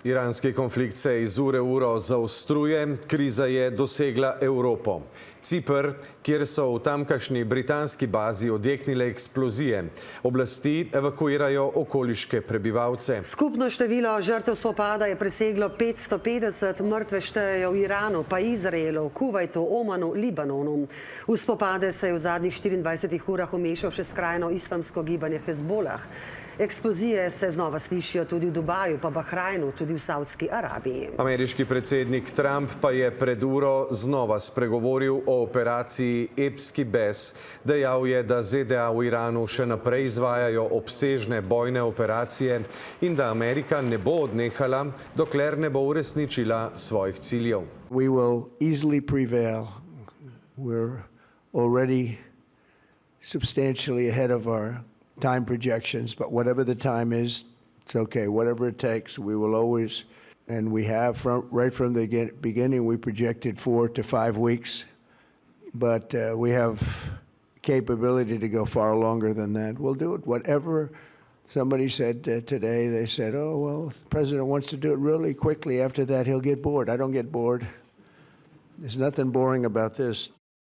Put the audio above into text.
Iranski konflikt se iz ure v uro zaostruje, kriza je dosegla Evropo. Ciper, kjer so v tamkajšnji britanski bazi odjeknile eksplozije, oblasti evakuirajo okoliške prebivalce. Skupno število žrtev spopada je preseglo 550, mrtve štejejo v Iranu, pa Izraelu, Kuvajtu, Omanu, Libanonu. V spopade se je v zadnjih 24 urah umešal še skrajno islamsko gibanje Hezbolah. Eksplozije se znova slišijo tudi v Dubaju, pa Bahrajnu, tudi v Saudski Arabiji. Ameriški predsednik Trump pa je pred uro znova spregovoril o operaciji Epski bes. Dejal je, da ZDA v Iranu še naprej izvajajo obsežne bojne operacije in da Amerika ne bo odnehala, dokler ne bo uresničila svojih ciljev. We will easily prevail. We're already substantially ahead of our time projections, but whatever the time is, it's okay. Whatever it takes, we will always, and we have right from the beginning, we projected 4 to 5 weeks, but we have capability to go far longer than that. We'll do it. Whatever somebody said today, they said, oh, well, the president wants to do it really quickly. After that, he'll get bored. I don't get bored. There's nothing boring about this.